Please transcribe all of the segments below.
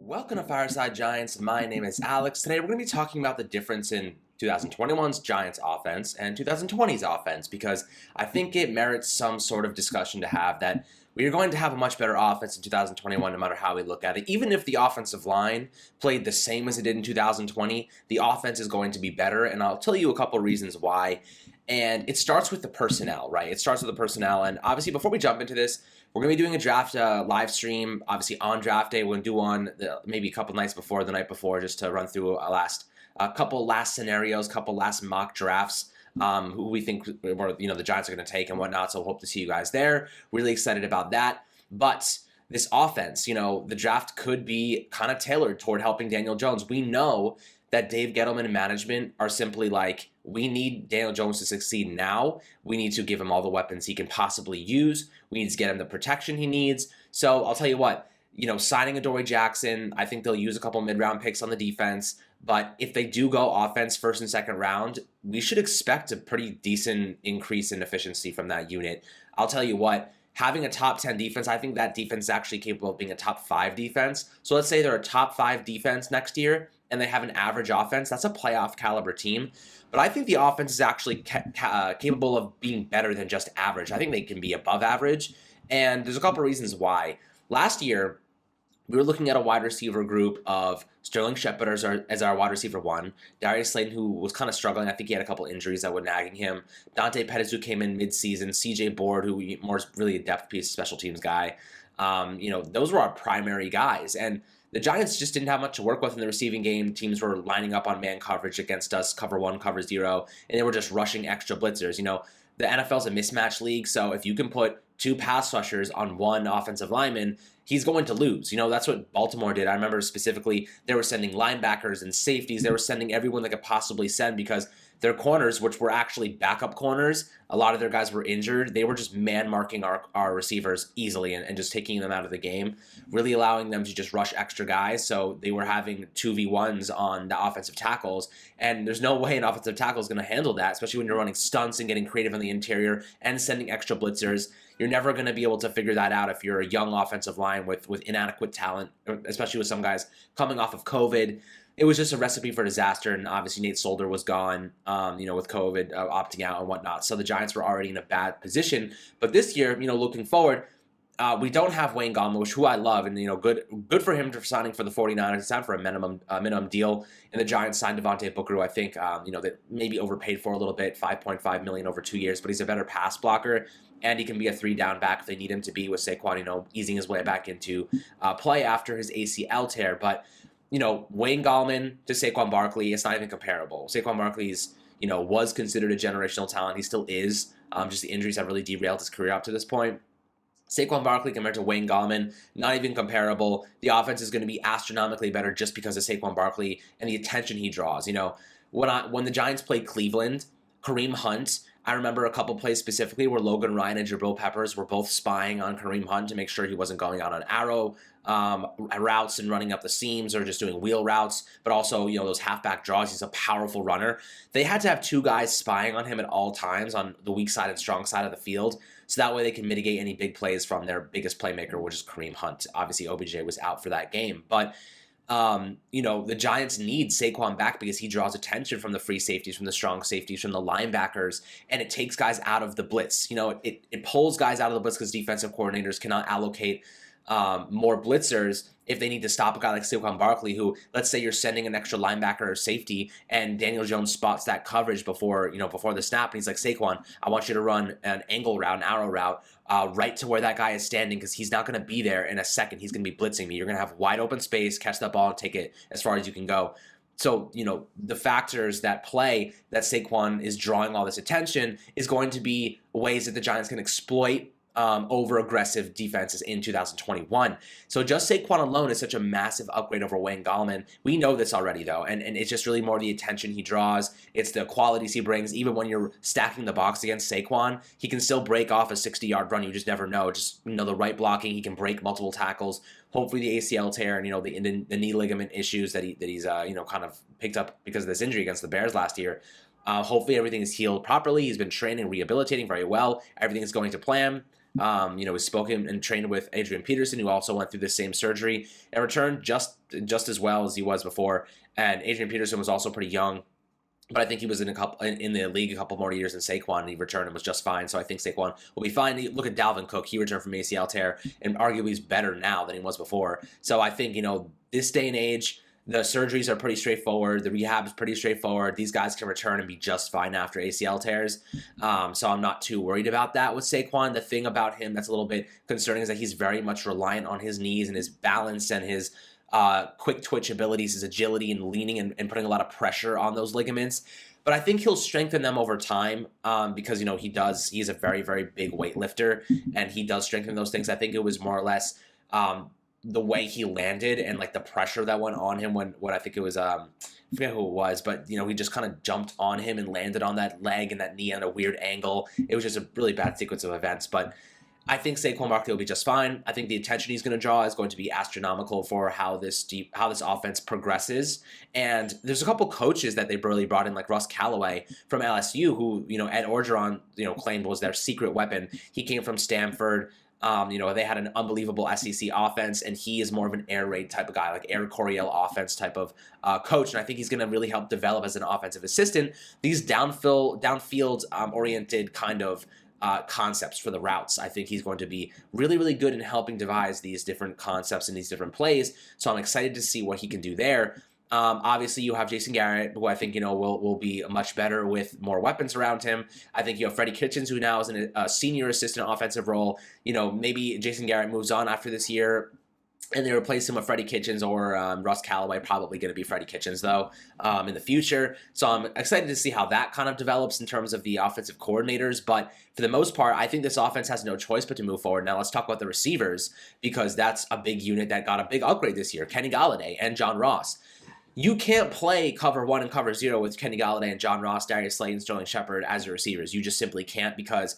Welcome to Fireside Giants. My name is Alex. Today we're going to be talking about the difference in 2021's Giants offense and 2020's offense because I think it merits some sort of discussion to have that we are going to have a much better offense in 2021 no matter how we look at it. Even if the offensive line played the same as it did in 2020, the offense is going to be better, and I'll tell you a couple reasons why. And it starts with the personnel, right? It starts with the personnel, and obviously before we jump into this, we're going to be doing a draft live stream, obviously on draft day. We're going to do one maybe a couple nights before, the night before, just to run through a couple last scenarios, couple last mock drafts, who we think the Giants are going to take and whatnot. So hope to see you guys there. Really excited about that. But this offense, the draft could be kind of tailored toward helping Daniel Jones. We know that Dave Gettleman and management are simply like, we need Daniel Jones to succeed now. We need to give him all the weapons he can possibly use. We need to get him the protection he needs. So I'll tell you what, signing Adoree Jackson, I think they'll use a couple mid-round picks on the defense. But if they do go offense first and second round, we should expect a pretty decent increase in efficiency from that unit. I'll tell you what, having a top 10 defense, I think that defense is actually capable of being a top 5 defense. So let's say they're a top 5 defense next year and they have an average offense. That's a playoff caliber team. But I think the offense is actually capable of being better than just average. I think they can be above average. And there's a couple reasons why. Last year, we were looking at a wide receiver group of Sterling Shepard as our wide receiver one, Darius Slayton, who was kind of struggling. I think he had a couple injuries that were nagging him. Dante Pettis, who came in midseason. CJ Board, who more is really a depth piece, special teams guy. Those were our primary guys. And the Giants just didn't have much to work with in the receiving game. Teams were lining up on man coverage against us, cover 1, cover 0, and they were just rushing extra blitzers. The NFL's a mismatch league, so if you can put 2 pass rushers on 1 offensive lineman, he's going to lose. That's what Baltimore did. I remember specifically they were sending linebackers and safeties. They were sending everyone they could possibly send because their corners, which were actually backup corners, a lot of their guys were injured. They were just man-marking our receivers easily and just taking them out of the game, really allowing them to just rush extra guys. So they were having 2v1s on the offensive tackles, and there's no way an offensive tackle is going to handle that, especially when you're running stunts and getting creative on the interior and sending extra blitzers. You're never going to be able to figure that out if you're a young offensive line with inadequate talent, especially with some guys coming off of COVID. It was just a recipe for disaster, and obviously Nate Solder was gone, with COVID opting out and whatnot. So the Giants were already in a bad position. But this year, looking forward, we don't have Wayne Gallman, who I love, and good for him for signing for the 49ers. He signed for a minimum deal, and the Giants signed Devontae Booker, who I think that maybe overpaid for a little bit, $5.5 million over 2 years, but he's a better pass blocker, and he can be a 3-down back if they need him to be, with Saquon, easing his way back into play after his ACL tear. But Wayne Gallman to Saquon Barkley, it's not even comparable. Saquon Barkley's, was considered a generational talent. He still is. Just the injuries have really derailed his career up to this point. Saquon Barkley compared to Wayne Gallman, not even comparable. The offense is going to be astronomically better just because of Saquon Barkley and the attention he draws. When the Giants played Cleveland, Kareem Hunt, I remember a couple plays specifically where Logan Ryan and Jabril Peppers were both spying on Kareem Hunt to make sure he wasn't going out on arrow routes and running up the seams or just doing wheel routes, but also, those halfback draws. He's a powerful runner. They had to have 2 guys spying on him at all times on the weak side and strong side of the field, so that way they can mitigate any big plays from their biggest playmaker, which is Kareem Hunt. Obviously, OBJ was out for that game, but the Giants need Saquon back because he draws attention from the free safeties, from the strong safeties, from the linebackers, and it takes guys out of the blitz. It pulls guys out of the blitz because defensive coordinators cannot allocate more blitzers if they need to stop a guy like Saquon Barkley, who, let's say you're sending an extra linebacker or safety and Daniel Jones spots that coverage before the snap, and he's like, Saquon, I want you to run an angle route, an arrow route, right to where that guy is standing, because he's not going to be there in a second. He's going to be blitzing me. You're going to have wide open space, catch that ball, and take it as far as you can go. So, the factors that play that Saquon is drawing all this attention is going to be ways that the Giants can exploit over aggressive defenses in 2021. So just Saquon alone is such a massive upgrade over Wayne Gallman. We know this already, though, and it's just really more the attention he draws. It's the qualities he brings. Even when you're stacking the box against Saquon, he can still break off a 60-yard run. You just never know. Just the right blocking, he can break multiple tackles. Hopefully the ACL tear and the knee ligament issues that he's kind of picked up because of this injury against the Bears last year. Hopefully everything is healed properly. He's been training, rehabilitating very well. Everything is going to plan. He spoken and trained with Adrian Peterson, who also went through the same surgery and returned just as well as he was before. And Adrian Peterson was also pretty young. But I think he was in the league a couple more years than Saquon, and he returned and was just fine. So I think Saquon will be fine. Look at Dalvin Cook; he returned from ACL tear, and arguably he's better now than he was before. So I think this day and age, the surgeries are pretty straightforward. The rehab is pretty straightforward. These guys can return and be just fine after ACL tears. So I'm not too worried about that with Saquon. The thing about him that's a little bit concerning is that he's very much reliant on his knees and his balance and his quick twitch abilities, his agility and leaning and putting a lot of pressure on those ligaments. But I think he'll strengthen them over time because, he's a very, very big weightlifter and he does strengthen those things. I think it was more or less the way he landed and like the pressure that went on him when I think it was, I forget who it was, but, he just kind of jumped on him and landed on that leg and that knee at a weird angle. It was just a really bad sequence of events, but I think Saquon Barkley will be just fine. I think the attention he's going to draw is going to be astronomical for how this offense progresses. And there's a couple coaches that they really brought in, like Russ Callaway from LSU, who Ed Orgeron claimed was their secret weapon. He came from Stanford. They had an unbelievable SEC offense, and he is more of an air raid type of guy, like Air Coryell offense type of coach. And I think he's going to really help develop as an offensive assistant these downfield oriented kind of concepts for the routes. I think he's going to be really, really good in helping devise these different concepts and these different plays. So I'm excited to see what he can do there. Obviously, you have Jason Garrett, who I think will be much better with more weapons around him. I think you have Freddie Kitchens, who now is in a senior assistant offensive role. Maybe Jason Garrett moves on after this year, and they replace him with Freddie Kitchens or Russ Callaway, probably going to be Freddie Kitchens, though, in the future. So I'm excited to see how that kind of develops in terms of the offensive coordinators. But for the most part, I think this offense has no choice but to move forward. Now let's talk about the receivers, because that's a big unit that got a big upgrade this year, Kenny Golladay and John Ross. You can't play cover 1 and cover 0 with Kenny Golladay and John Ross, Darius Slay, and Sterling Shepard as your receivers. You just simply can't, because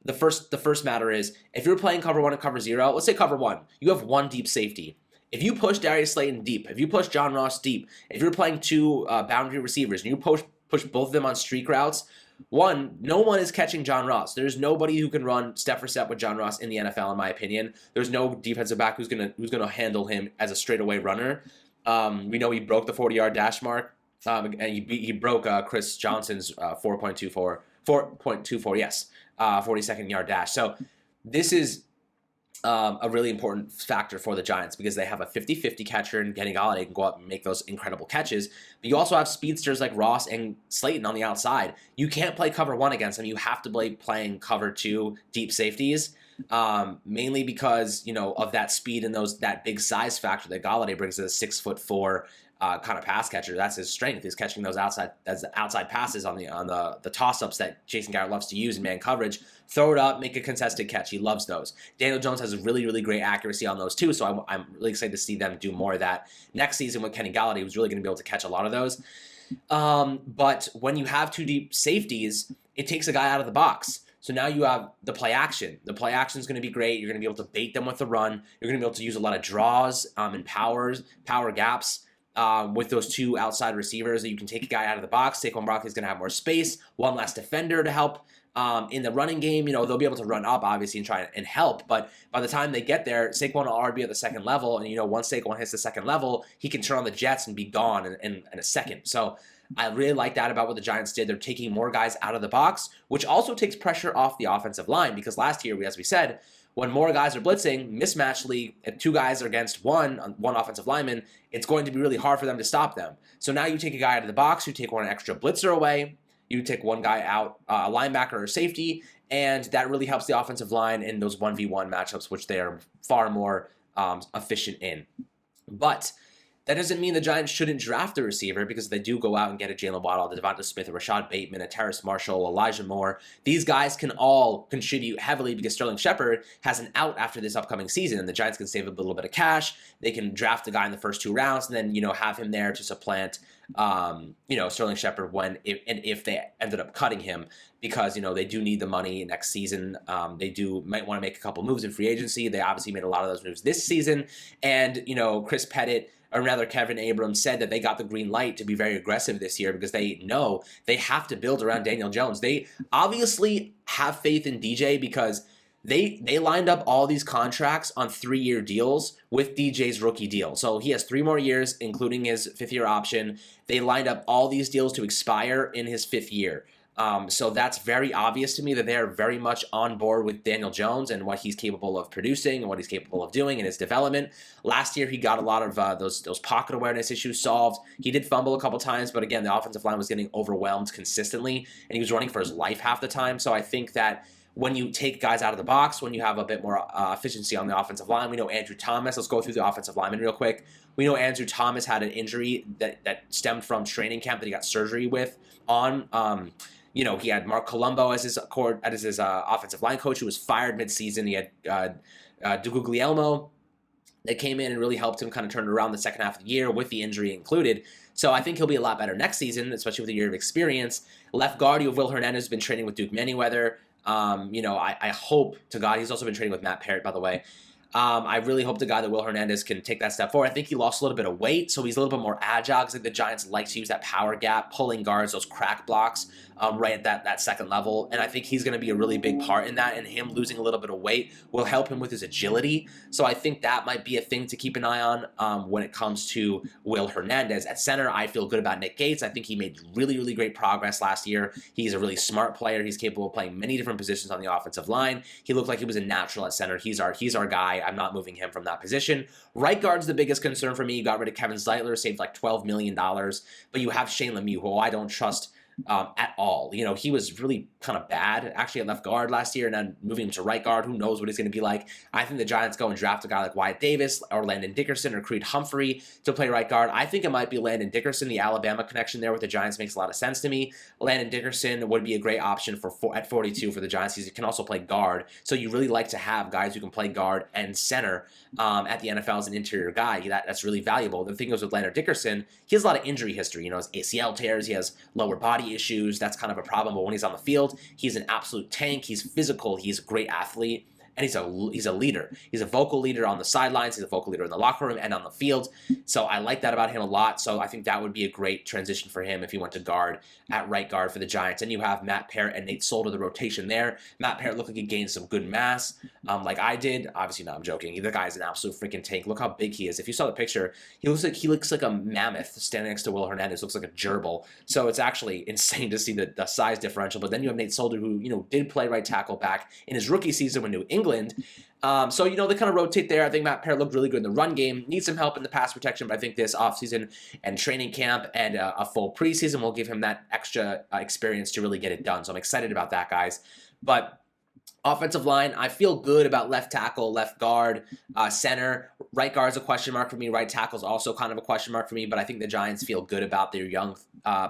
the first matter is, if you're playing cover 1 and cover 0, let's say cover 1, you have one deep safety. If you push Darius Slayton deep, if you push John Ross deep, if you're playing two boundary receivers and you push both of them on streak routes, no one is catching John Ross. There's nobody who can run step for step with John Ross in the NFL, in my opinion. There's no defensive back who's gonna handle him as a straightaway runner. We know he broke the 40-yard dash mark, and he broke Chris Johnson's 4.24, yes, 42nd yard dash. So this is a really important factor for the Giants, because they have a 50-50 catcher and Kenny Golladay can go up and make those incredible catches. But you also have speedsters like Ross and Slayton on the outside. You can't play cover 1 against them. You have to play playing cover 2 deep safeties, mainly because of that speed and that big size factor that Golladay brings as a 6'4" kind of pass catcher. That's his strength, is catching those outside passes on the toss-ups that Jason Garrett loves to use in man coverage. Throw it up, make a contested catch. He loves those. Daniel Jones has a really, really great accuracy on those too, so I'm really excited to see them do more of that next season with Kenny Golladay, who's really going to be able to catch a lot of those. But when you have 2 deep safeties, it takes a guy out of the box. So now you have the play action. The play action is going to be great. You're going to be able to bait them with the run. You're going to be able to use a lot of draws and power gaps with those 2 outside receivers, that you can take a guy out of the box. Saquon Barkley is going to have more space, one less defender to help in the running game. They'll be able to run up, obviously, and try and help. But by the time they get there, Saquon will already be at the second level. And, once Saquon hits the second level, he can turn on the jets and be gone in a second. So I really like that about what the Giants did. They're taking more guys out of the box, which also takes pressure off the offensive line, because last year, as we said, when more guys are blitzing, mismatch league, if 2 guys are against one offensive lineman, it's going to be really hard for them to stop them. So now you take a guy out of the box, you take one extra blitzer away, you take one guy out, a linebacker or safety, and that really helps the offensive line in those 1v1 matchups, which they are far more efficient in. But that doesn't mean the Giants shouldn't draft a receiver, because they do go out and get a Jalen Waddle, a Devonta Smith, a Rashad Bateman, a Terrace Marshall, Elijah Moore. These guys can all contribute heavily, because Sterling Shepard has an out after this upcoming season, and the Giants can save a little bit of cash. They can draft a guy in the first 2 rounds, and then have him there to supplant Sterling Shepard if they ended up cutting him, because they do need the money next season. They might want to make a couple moves in free agency. They obviously made a lot of those moves this season, and Chris Pettit, or rather Kevin Abrams, said that they got the green light to be very aggressive this year, because they know they have to build around Daniel Jones. They obviously have faith in DJ, because They lined up all these contracts on 3-year deals with DJ's rookie deal. So he has 3 more years, including his 5th-year option. They lined up all these deals to expire in his 5th year. So that's very obvious to me that they're very much on board with Daniel Jones and what he's capable of producing and what he's capable of doing in his development. Last year, he got a lot of those pocket awareness issues solved. He did fumble a couple times, but again, the offensive line was getting overwhelmed consistently, and he was running for his life half the time. So I think that when you take guys out of the box, when you have a bit more efficiency on the offensive line, we know Andrew Thomas. Let's go through the offensive lineman real quick. We know Andrew Thomas had an injury that stemmed from training camp that he got surgery with on. He had Mark Colombo as his offensive line coach, who was fired midseason. He had DeGuglielmo that came in and really helped him kind of turn it around the second half of the year with the injury included. So I think he'll be a lot better next season, especially with a year of experience. Left guard, you have Will Hernandez, has been training with Duke Manyweather. I hope to God, he's also been training with Matt Parrott, by the way. I really hope to God that Will Hernandez can take that step forward. I think he lost a little bit of weight, so he's a little bit more agile because I think the Giants like to use that power gap, pulling guards, those crack blocks right at that second level. And I think he's going to be a really big part in that, and him losing a little bit of weight will help him with his agility. So I think that might be a thing to keep an eye on when it comes to Will Hernandez. At center, I feel good about Nick Gates. I think he made really, really great progress last year. He's a really smart player. He's capable of playing many different positions on the offensive line. He looked like he was a natural at center. He's our guy. I'm not moving him from that position. Right guard's the biggest concern for me. You got rid of Kevin Zeitler, saved like $12 million, but you have Shane Lemieux, who I don't trust at all. He was really kind of bad actually at left guard last year, and then moving him to right guard, who knows what he's going to be like. I think the Giants go and draft a guy like Wyatt Davis or Landon Dickerson or Creed Humphrey to play right guard. I think it might be Landon Dickerson. The Alabama connection there with the Giants makes a lot of sense to me. Landon Dickerson would be a great option at 42 for the Giants. He can also play guard, so you really like to have guys who can play guard and center at the NFL as an interior guy. That's really valuable. The thing is with Landon Dickerson, he has a lot of injury history. His ACL tears, he has lower body issues. That's kind of a problem. But when he's on the field, he's an absolute tank. He's physical. He's a great athlete. And he's a leader. He's a vocal leader on the sidelines. He's a vocal leader in the locker room and on the field. So I like that about him a lot. So I think that would be a great transition for him if he went to guard at right guard for the Giants. And you have Matt Parrott and Nate Solder, the rotation there. Matt Parrott looked like he gained some good mass, like I did. Obviously, no, I'm joking. The guy's an absolute freaking tank. Look how big he is. If you saw the picture, he looks like a mammoth standing next to Will Hernandez. Looks like a gerbil. So it's actually insane to see the size differential. But then you have Nate Solder, who did play right tackle back in his rookie season with New England. So they kind of rotate there. I think Matt Parrott looked really good in the run game. Needs some help in the pass protection, but I think this offseason and training camp and a full preseason will give him that extra experience to really get it done. So I'm excited about that, guys. But offensive line, I feel good about left tackle, left guard, center. Right guard is a question mark for me. Right tackle is also kind of a question mark for me, but I think the Giants feel good about their young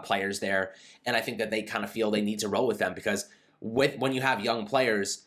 players there, and I think that they kind of feel they need to roll with them because when you have young players,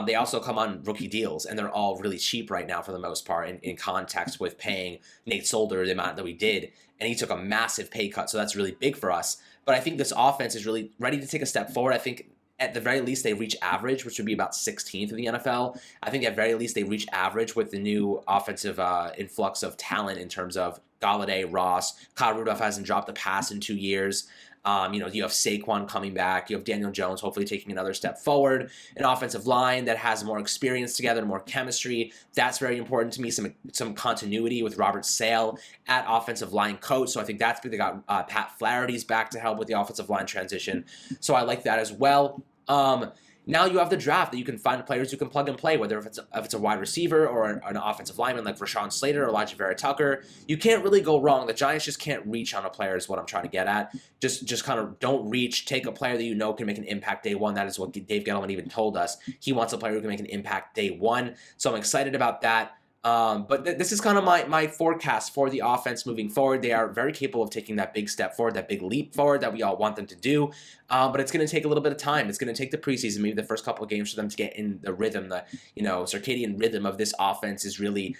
they also come on rookie deals, and they're all really cheap right now for the most part in context with paying Nate Solder the amount that we did, and he took a massive pay cut, so that's really big for us. But I think this offense is really ready to take a step forward. I think at the very least they reach average, which would be about 16th in the NFL. I think at very least they reach average with the new offensive influx of talent in terms of Galladay, Ross. Kyle Rudolph hasn't dropped a pass in 2 years. You have Saquon coming back. You have Daniel Jones hopefully taking another step forward. An offensive line that has more experience together, more chemistry. That's very important to me. Some continuity with Robert Sale at offensive line coach. So I think that's big. They got Pat Flaherty's back to help with the offensive line transition. So I like that as well. Now you have the draft that you can find players who can plug and play, whether if it's a wide receiver or an offensive lineman like Rashawn Slater or Elijah Vera Tucker. You can't really go wrong. The Giants just can't reach on a player is what I'm trying to get at. Just kind of don't reach. Take a player that can make an impact day one. That is what Dave Gettleman even told us. He wants a player who can make an impact day one. So I'm excited about that. But this is kind of my forecast for the offense moving forward. They are very capable of taking that big step forward, that big leap forward that we all want them to do. But it's going to take a little bit of time. It's going to take the preseason, maybe the first couple of games for them to get in the rhythm. The circadian rhythm of this offense is really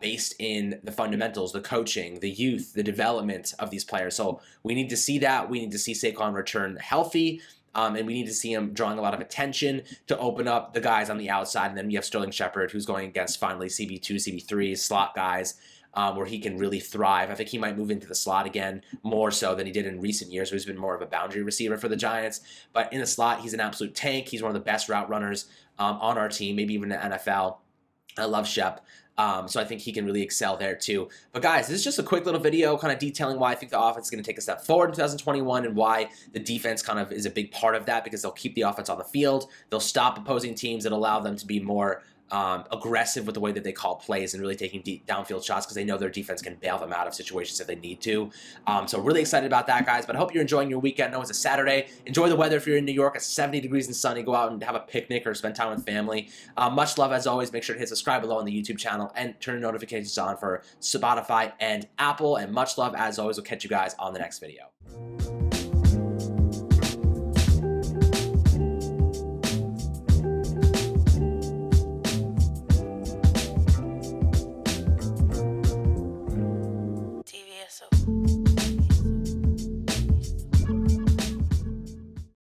based in the fundamentals, the coaching, the youth, the development of these players. So we need to see that. We need to see Saquon return healthy. And we need to see him drawing a lot of attention to open up the guys on the outside. And then we have Sterling Shepard, who's going against finally CB2, CB3, slot guys. where he can really thrive. I think he might move into the slot again more so than he did in recent years, where he's been more of a boundary receiver for the Giants. But in the slot, he's an absolute tank. He's one of the best route runners on our team, maybe even the NFL. I love Shep. So I think he can really excel there too. But guys, this is just a quick little video kind of detailing why I think the offense is going to take a step forward in 2021 and why the defense kind of is a big part of that, because they'll keep the offense on the field. They'll stop opposing teams and allow them to be more aggressive with the way that they call plays and really taking deep downfield shots, because they know their defense can bail them out of situations if they need to. So really excited about that, guys. But I hope you're enjoying your weekend. I know it's a Saturday. Enjoy the weather if you're in New York. It's 70 degrees and sunny. Go out and have a picnic or spend time with family. Much love as always. Make sure to hit subscribe below on the YouTube channel and turn notifications on for Spotify and Apple. And much love as always. We'll catch you guys on the next video.